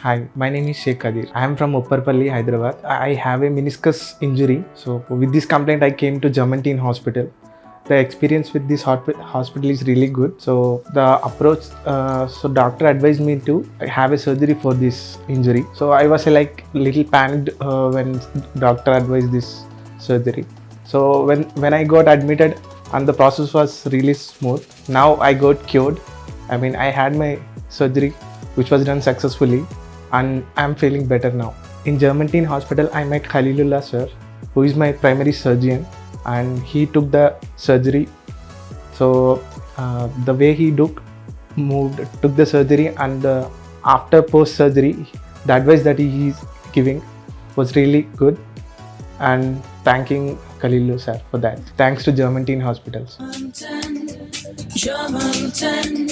Hi, my name is Shaik Khader. I am from Upparpalli, Hyderabad. I have a meniscus injury. So with this complaint, I came to Germanten Hospital. The experience with this hospital is really good. So the approach, so doctor advised me to have a surgery for this injury. So I was like little panicked when doctor advised this surgery. So when I got admitted and the process was really smooth. Now I got cured. I had my surgery which was done successfully and I'm feeling better now. In Germanten Hospital, I met Khallelullah sir, who is my primary surgeon, and he took the surgery. So the way he took the surgery, and after post surgery, the advice that he is giving was really good. And thanking Khallelullah sir for that. Thanks to Germanten Hospitals. Germanten.